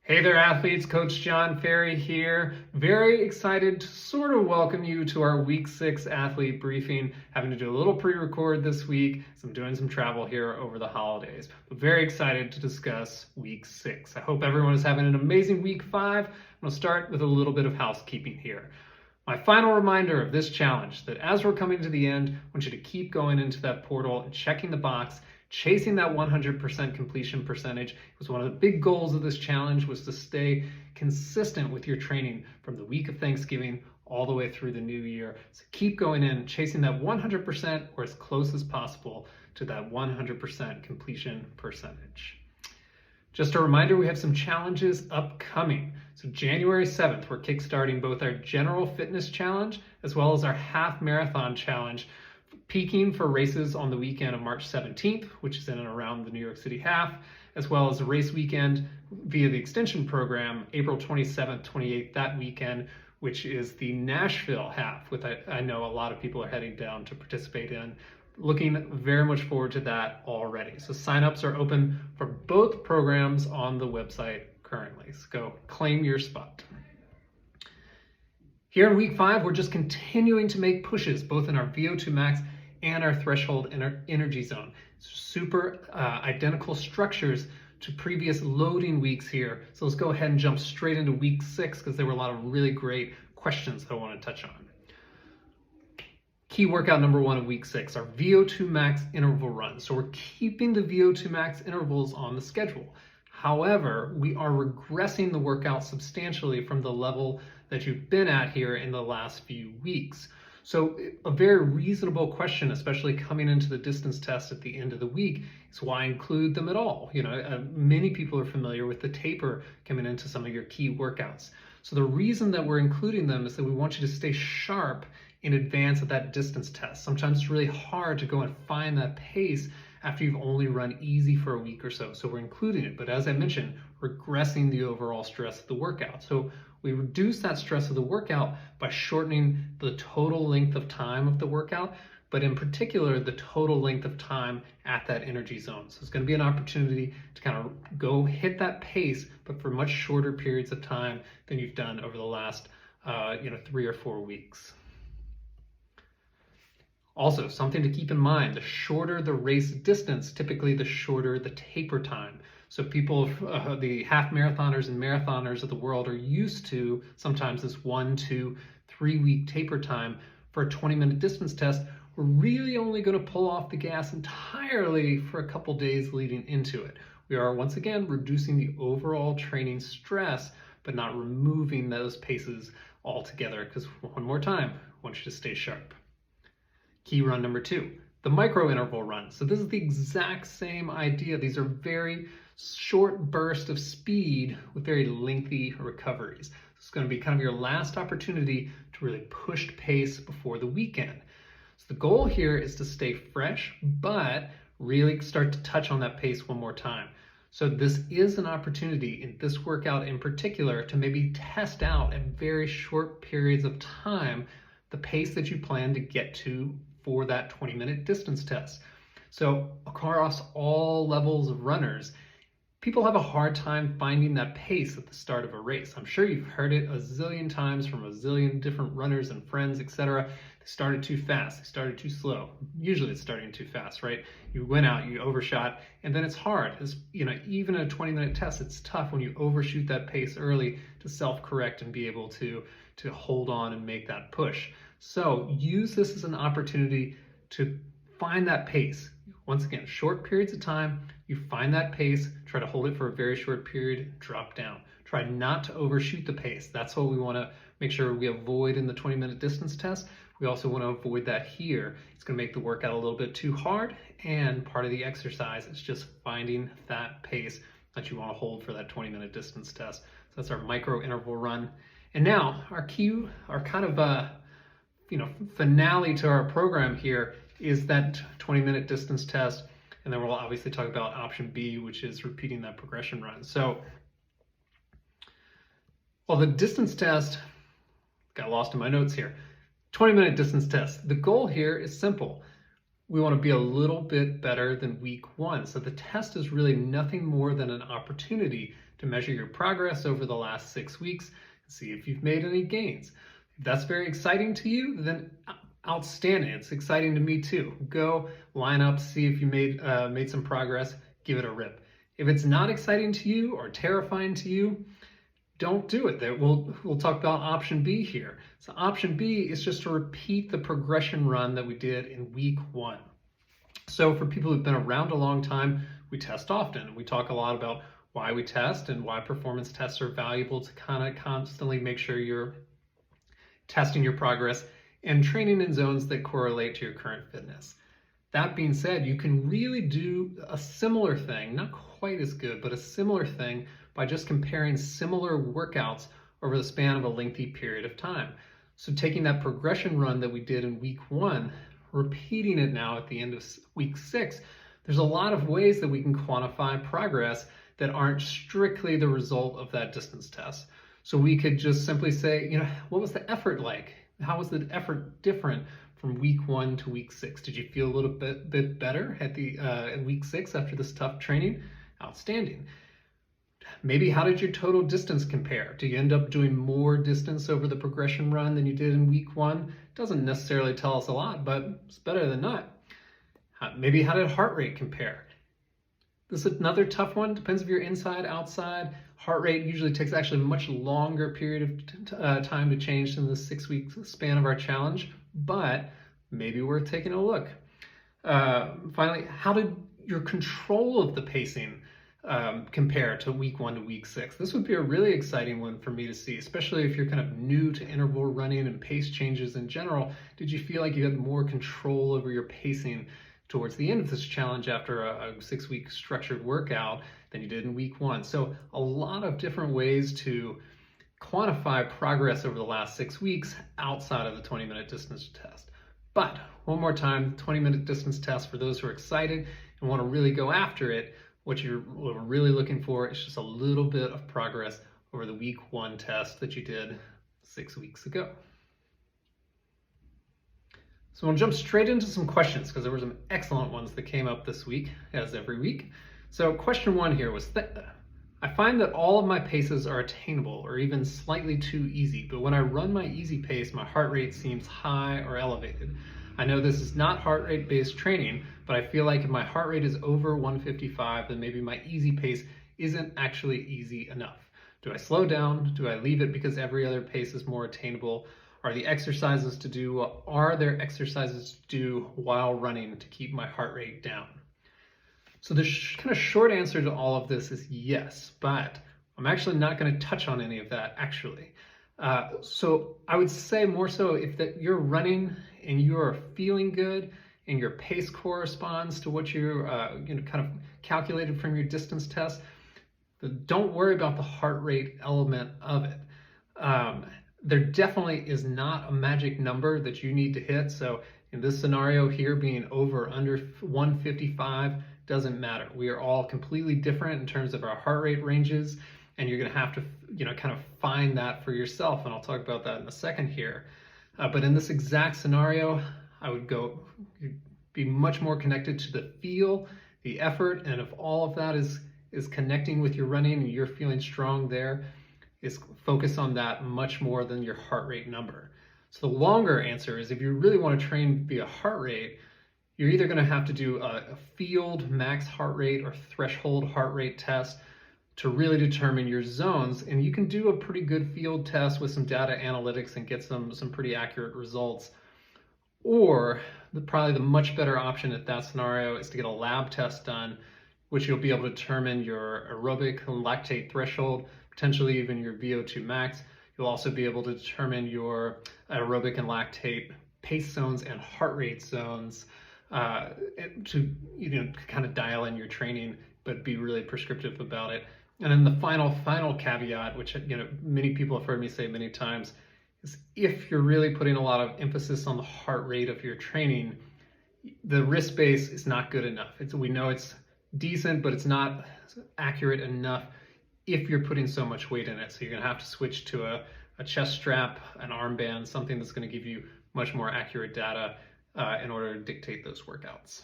Hey there, athletes. Coach John Ferry here. Very excited to sort of welcome you to our Week 6 athlete briefing. Having to do a little pre-record this week, so I'm doing some travel here over the holidays. But very excited to discuss Week 6. I hope everyone is having an amazing Week 5. I'm going to start with a little bit of housekeeping here. My final reminder of this challenge, that as we're coming to the end, I want you to keep going into that portal and checking the box, chasing that 100% completion percentage. It was one of the big goals of this challenge, was to stay consistent with your training from the week of Thanksgiving all the way through the new year. So keep going in, chasing that 100% or as close as possible to that 100% completion percentage. Just a reminder, we have some challenges upcoming. So January 7th, we're kickstarting both our General Fitness Challenge as well as our Half Marathon Challenge, peaking for races on the weekend of March 17th, which is in and around the New York City Half, as well as a race weekend via the extension program, April 27th, 28th, that weekend, which is the Nashville Half, which I know a lot of people are heading down to participate in. Looking very much forward to that already. So signups are open for both programs on the website currently. So go claim your spot. Here in Week 5, we're just continuing to make pushes, both in our VO2 max and our threshold energy zone. Super identical structures to previous loading weeks here. So let's go ahead and jump straight into Week 6 because there were a lot of really great questions that I want to touch on. Key workout number 1 of Week 6, our VO2 max interval run. So we're keeping the VO2 max intervals on the schedule. However, we are regressing the workout substantially from the level that you've been at here in the last few weeks. So a very reasonable question, especially coming into the distance test at the end of the week, is why include them at all? Many people are familiar with the taper coming into some of your key workouts. So the reason that we're including them is that we want you to stay sharp in advance of that distance test. Sometimes it's really hard to go and find that pace after you've only run easy for a week or so. So we're including it, but as I mentioned, regressing the overall stress of the workout. So we reduce that stress of the workout by shortening the total length of time of the workout, but in particular, the total length of time at that energy zone. So it's going to be an opportunity to kind of go hit that pace, but for much shorter periods of time than you've done over the last 3 or 4 weeks. Also, something to keep in mind, the shorter the race distance, typically the shorter the taper time. So people, the half marathoners and marathoners of the world are used to sometimes this 1 to 3 week taper time. For a 20-minute distance test, we're really only going to pull off the gas entirely for a couple days leading into it. We are once again reducing the overall training stress, but not removing those paces altogether, because one more time, I want you to stay sharp. Key run number 2, the micro interval run. So this is the exact same idea. These are very short bursts of speed with very lengthy recoveries. It's going to be kind of your last opportunity to really push pace before the weekend. So the goal here is to stay fresh, but really start to touch on that pace one more time. So this is an opportunity in this workout in particular to maybe test out at very short periods of time the pace that you plan to get to for that 20-minute distance test. So across all levels of runners, people have a hard time finding that pace at the start of a race. I'm sure you've heard it a zillion times from a zillion different runners and friends, etc. They started too fast, they started too slow. Usually it's starting too fast, right? You went out, you overshot, and then it's hard. Even a 20-minute test, it's tough when you overshoot that pace early to self-correct and be able to hold on and make that push. So use this as an opportunity to find that pace. Once again, short periods of time, you find that pace, try to hold it for a very short period, drop down. Try not to overshoot the pace. That's what we want to make sure we avoid in the 20-minute distance test. We also want to avoid that here. It's going to make the workout a little bit too hard, and part of the exercise is just finding that pace that you want to hold for that 20-minute distance test. So that's our micro interval run. And now our kind of finale to our program here is that 20-minute distance test, and then we'll obviously talk about option B, which is repeating that progression run. So, the distance test, got lost in my notes here, 20-minute distance test. The goal here is simple. we want to be a little bit better than week 1. So the test is really nothing more than an opportunity to measure your progress over the last 6 weeks and see if you've made any gains. If that's very exciting to you, then outstanding. It's exciting to me too. Go line up, see if you made some progress, give it a rip. If it's not exciting to you or terrifying to you, don't do it. We'll talk about option B here. So option B is just to repeat the progression run that we did in week 1. So for people who've been around a long time, we test often. We talk a lot about why we test and why performance tests are valuable to kind of constantly make sure you're testing your progress and training in zones that correlate to your current fitness. That being said, you can really do a similar thing, not quite as good, but a similar thing by just comparing similar workouts over the span of a lengthy period of time. So taking that progression run that we did in week 1, repeating it now at the end of week 6, there's a lot of ways that we can quantify progress that aren't strictly the result of that distance test. So we could just simply say, what was the effort like? How was the effort different from week 1 to week 6? Did you feel a little bit better at in week 6 after this tough training? Outstanding. Maybe how did your total distance compare? Do you end up doing more distance over the progression run than you did in week 1? Doesn't necessarily tell us a lot, but it's better than not. Maybe how did heart rate compare? This is another tough one. Depends if you're inside, outside. Heart rate usually takes actually a much longer period of time to change than the 6-week span of our challenge, but maybe worth taking a look. Finally, how did your control of the pacing compare to week 1 to week 6? This would be a really exciting one for me to see, especially if you're kind of new to interval running and pace changes in general. Did you feel like you had more control over your pacing towards the end of this challenge after a 6-week structured workout than you did in week 1? So a lot of different ways to quantify progress over the last 6 weeks outside of the 20-minute distance test. But one more time, 20-minute distance test for those who are excited and want to really go after it. What you're really looking for is just a little bit of progress over the week 1 test that you did 6 weeks ago. So we'll jump straight into some questions because there were some excellent ones that came up this week, as every week. So question 1 here was, I find that all of my paces are attainable or even slightly too easy, but when I run my easy pace, my heart rate seems high or elevated. I know this is not heart rate based training, but I feel like if my heart rate is over 155, then maybe my easy pace isn't actually easy enough. Do I slow down? Do I leave it because every other pace is more attainable? Are there exercises to do while running to keep my heart rate down? So the kind of short answer to all of this is yes, but I'm actually not going to touch on any of that actually. So I would say more so if you're running and you're feeling good and your pace corresponds to what you're kind of calculated from your distance test, don't worry about the heart rate element of it. There definitely is not a magic number that you need to hit. So in this scenario here, being over or under 155 doesn't matter. We are all completely different in terms of our heart rate ranges, and you're going to have to kind of find that for yourself, and I'll talk about that in a second here. But in this exact scenario, I would be much more connected to the feel, the effort, and if all of that is connecting with your running and you're feeling strong there, is focus on that much more than your heart rate number. So the longer answer is if you really want to train via heart rate, you're either going to have to do a field max heart rate or threshold heart rate test to really determine your zones. And you can do a pretty good field test with some data analytics and get some pretty accurate results. Or probably the much better option at that scenario is to get a lab test done, which you'll be able to determine your aerobic and lactate threshold, potentially even your VO2 max. You'll also be able to determine your aerobic and lactate pace zones and heart rate zones to kind of dial in your training, but be really prescriptive about it. And then the final caveat, which many people have heard me say many times, is if you're really putting a lot of emphasis on the heart rate of your training, the risk base is not good enough. We know it's decent, but it's not accurate enough if you're putting so much weight in it. So you're going to have to switch to a chest strap, an armband, something that's going to give you much more accurate data in order to dictate those workouts.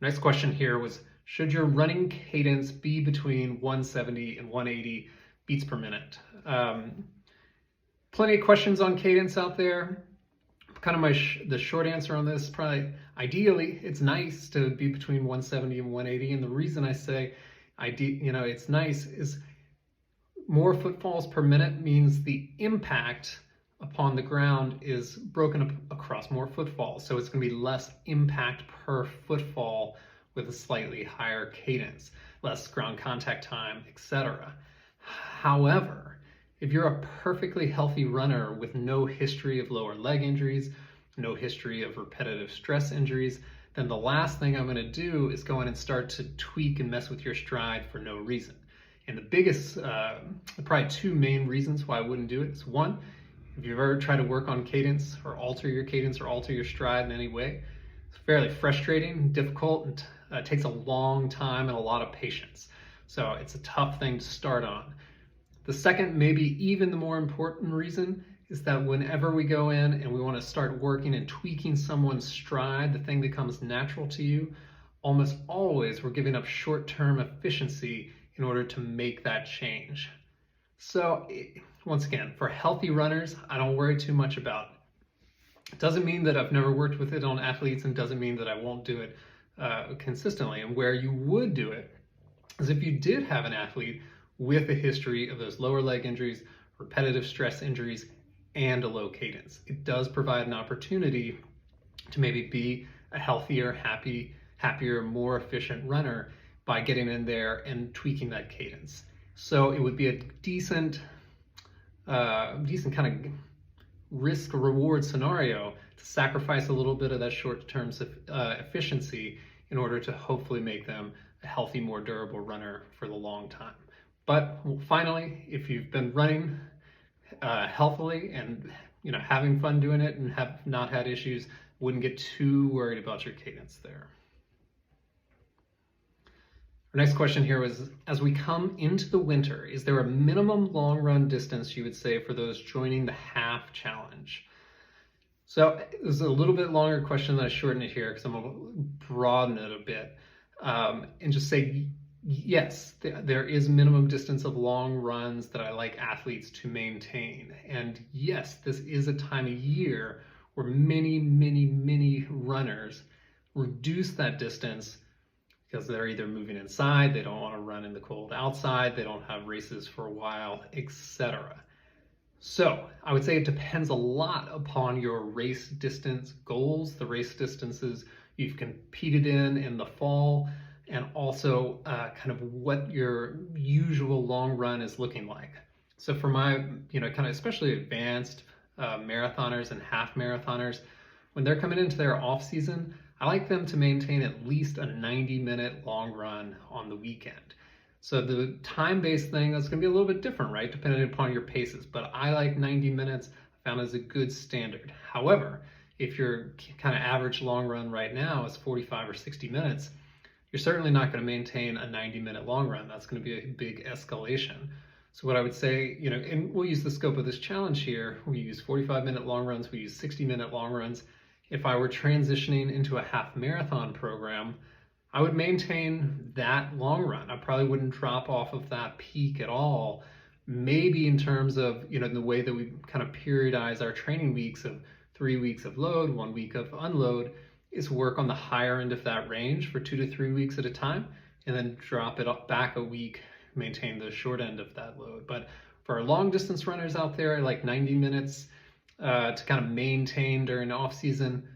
Next question here was, should your running cadence be between 170 and 180 beats per minute? Plenty of questions on cadence out there. Kind of the short answer on this, probably ideally it's nice to be between 170 and 180, and the reason I say it's nice is more footfalls per minute means the impact upon the ground is broken up across more footfalls, so it's going to be less impact per footfall with a slightly higher cadence, less ground contact time, etc. However, if you're a perfectly healthy runner with no history of lower leg injuries, no history of repetitive stress injuries, then the last thing I'm going to do is go in and start to tweak and mess with your stride for no reason. And the biggest, probably two main reasons why I wouldn't do it is, one, if you've ever tried to work on cadence or alter your cadence or alter your stride in any way, it's fairly frustrating, difficult, and takes a long time and a lot of patience. So it's a tough thing to start on. The second, maybe even the more important reason, is that whenever we go in and we want to start working and tweaking someone's stride, the thing that comes natural to you, almost always we're giving up short-term efficiency in order to make that change. So once again, for healthy runners, I don't worry too much about it. It doesn't mean that I've never worked with it on athletes, and doesn't mean that I won't do it consistently. And where you would do it is if you did have an athlete with a history of those lower leg injuries, repetitive stress injuries, and a low cadence. It does provide an opportunity to maybe be a healthier, happier, more efficient runner by getting in there and tweaking that cadence. So it would be a decent kind of risk-reward scenario to sacrifice a little bit of that short-term efficiency in order to hopefully make them a healthy, more durable runner for the long time. But finally, if you've been running healthily and having fun doing it and have not had issues, wouldn't get too worried about your cadence there. Our next question here was, as we come into the winter, is there a minimum long run distance you would say for those joining the half challenge? So this is a little bit longer question than I shortened it here because I'm going to broaden it a bit and just say, yes, there is minimum distance of long runs that I like athletes to maintain. And yes, this is a time of year where many runners reduce that distance because they're either moving inside, they don't want to run in the cold outside, they don't have races for a while, etc. So I would say it depends a lot upon your race distance goals, the race distances you've competed in the fall, and also kind of what your usual long run is looking like. So for my, kind of especially advanced marathoners and half marathoners, when they're coming into their off season, I like them to maintain at least a 90-minute long run on the weekend. So the time-based thing, that's going to be a little bit different, right, depending upon your paces. But I like 90 minutes, found as a good standard. However, if your kind of average long run right now is 45 or 60 minutes, you're certainly not going to maintain a 90-minute long run. That's going to be a big escalation. So what I would say, and we'll use the scope of this challenge here. We use 45-minute long runs. We use 60-minute long runs. If I were transitioning into a half marathon program, I would maintain that long run. I probably wouldn't drop off of that peak at all. Maybe in terms of, the way that we kind of periodize our training weeks of 3 weeks of load, 1 week of unload, is work on the higher end of that range for 2 to 3 weeks at a time, and then drop it up back a week, maintain the short end of that load. But for our long distance runners out there, I like 90 minutes to kind of maintain during the off season.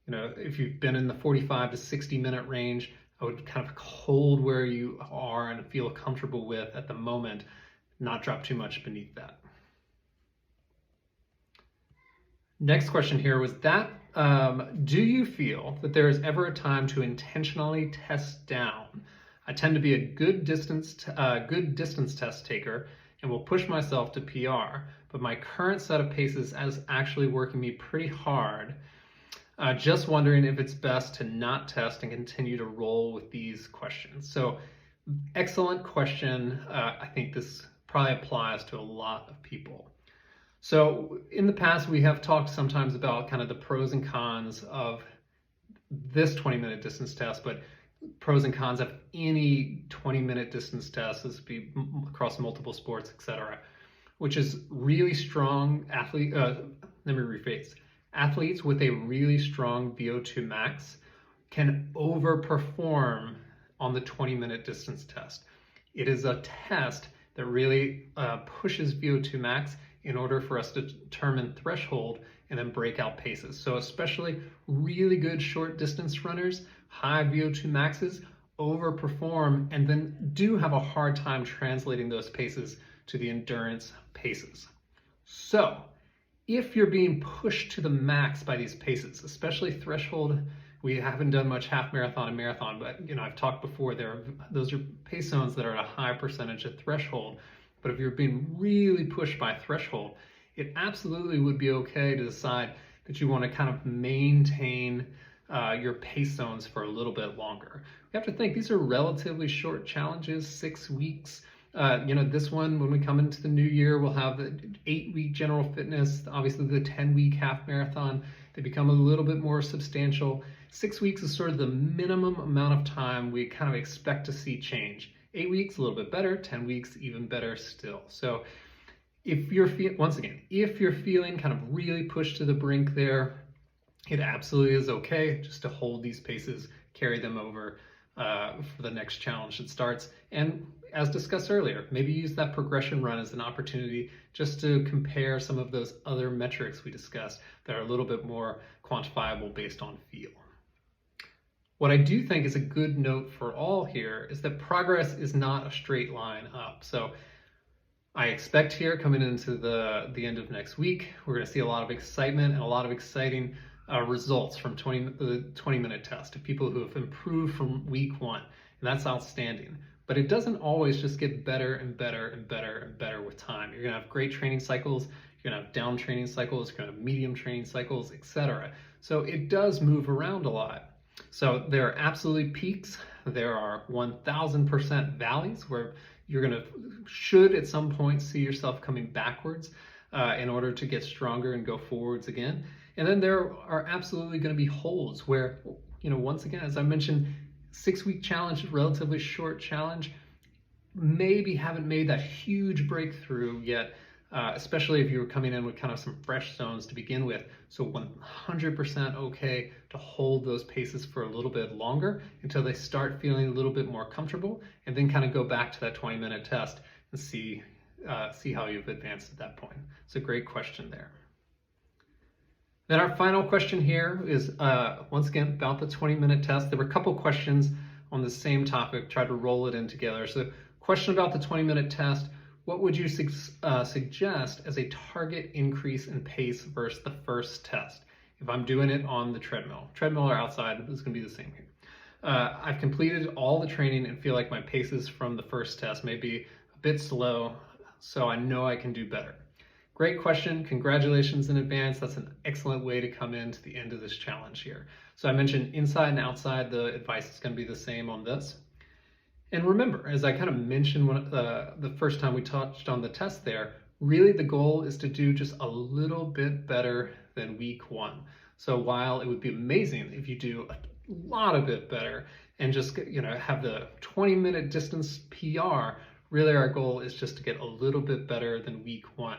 If you've been in the 45 to 60 minute range, I would kind of hold where you are and feel comfortable with at the moment, not drop too much beneath that. Next question here was that, do you feel that there is ever a time to intentionally test down? I tend to be a good distance test taker and will push myself to PR, but my current set of paces is actually working me pretty hard. Just wondering if it's best to not test and continue to roll with these questions. So excellent question. I think this probably applies to a lot of people. So in the past, we have talked sometimes about kind of the pros and cons of this 20-minute distance test, but pros and cons of any 20-minute distance test, this would be across multiple sports, etc., which is really strong athlete. Let me rephrase. Athletes with a really strong VO2 max can overperform on the 20-minute distance test. It is a test that really pushes VO2 max in order for us to determine threshold and then breakout paces. So especially really good short distance runners, high VO2 maxes, overperform and then do have a hard time translating those paces to the endurance paces. So if you're being pushed to the max by these paces, especially threshold, we haven't done much half marathon and marathon, but I've talked before, those are pace zones that are at a high percentage of threshold. But if you're being really pushed by threshold, it absolutely would be okay to decide that you want to kind of maintain your pace zones for a little bit longer. You have to think these are relatively short challenges, 6 weeks. This one, when we come into the new year, we'll have the 8-week general fitness, obviously the 10-week half marathon. They become a little bit more substantial. 6 weeks is sort of the minimum amount of time we kind of expect to see change. 8 weeks, a little bit better. 10 weeks, even better still. So if you're if you're feeling kind of really pushed to the brink there, it absolutely is okay just to hold these paces, carry them over for the next challenge that starts. And as discussed earlier, maybe use that progression run as an opportunity just to compare some of those other metrics we discussed that are a little bit more quantifiable based on feel. What I do think is a good note for all here is that progress is not a straight line up. So I expect here coming into the end of next week, we're going to see a lot of excitement and a lot of exciting results from the 20-minute test of people who have improved from week 1. And that's outstanding. But it doesn't always just get better and better and better and better with time. You're going to have great training cycles. You're going to have down training cycles. You're going to have medium training cycles, etc. So it does move around a lot. So there are absolutely peaks. There are 1000% valleys where you're should at some point see yourself coming backwards in order to get stronger and go forwards again. And then there are absolutely going to be holds where, once again, as I mentioned, 6-week challenge, relatively short challenge, maybe haven't made that huge breakthrough yet, especially if you were coming in with kind of some fresh zones to begin with. So 100% okay to hold those paces for a little bit longer until they start feeling a little bit more comfortable, and then kind of go back to that 20-minute test and see how you've advanced at that point. It's a great question there. Then our final question here is, once again, about the 20-minute test. There were a couple questions on the same topic, tried to roll it in together. So question about the 20-minute test: what would you suggest as a target increase in pace versus the first test? If I'm doing it on the treadmill or outside, it's going to be the same here. I've completed all the training and feel like my paces from the first test may be a bit slow, so I know I can do better. Great question. Congratulations in advance. That's an excellent way to come into the end of this challenge here. So I mentioned inside and outside, the advice is going to be the same on this. And remember, as I kind of mentioned the first time we touched on the test there, really the goal is to do just a little bit better than week 1. So while it would be amazing if you do a lot of it better and just have the 20-minute distance PR, really our goal is just to get a little bit better than week 1.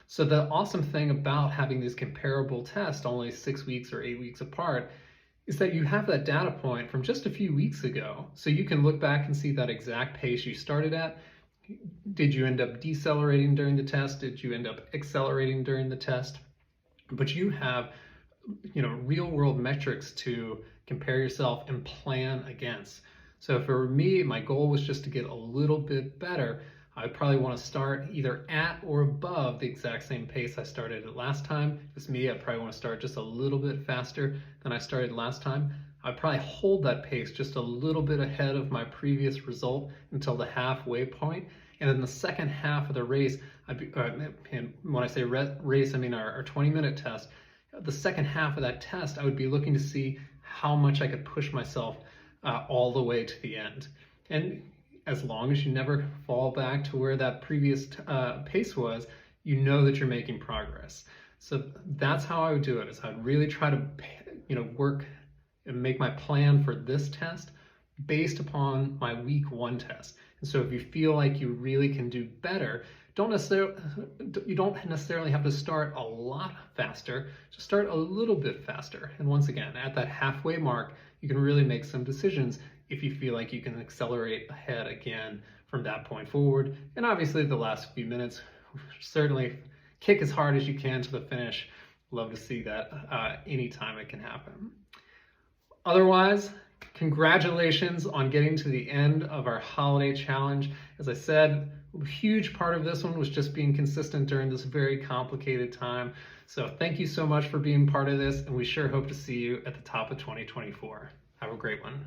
So the awesome thing about having these comparable tests only 6 weeks or 8 weeks apart is that you have that data point from just a few weeks ago. So you can look back and see that exact pace you started at. Did you end up decelerating during the test? Did you end up accelerating during the test? But you have, real world metrics to compare yourself and plan against. So for me, my goal was just to get a little bit better. I probably want to start either at or above the exact same pace I started at last time. If it's me, I probably want to start just a little bit faster than I started last time. I'd probably hold that pace just a little bit ahead of my previous result until the halfway point. And in the second half of the race, and when I say race, I mean our 20-minute test. The second half of that test, I would be looking to see how much I could push myself all the way to the end. And as long as you never fall back to where that previous pace was, you know that you're making progress. So that's how I would do it, is I'd really try to, work and make my plan for this test based upon my week 1 test. And so if you feel like you really can do better, you don't necessarily have to start a lot faster, just start a little bit faster. And once again, at that halfway mark, you can really make some decisions if you feel like you can accelerate ahead again from that point forward. And obviously the last few minutes, certainly kick as hard as you can to the finish. Love to see that anytime it can happen. Otherwise, congratulations on getting to the end of our holiday challenge. As I said, a huge part of this one was just being consistent during this very complicated time. So thank you so much for being part of this, and we sure hope to see you at the top of 2024. Have a great one.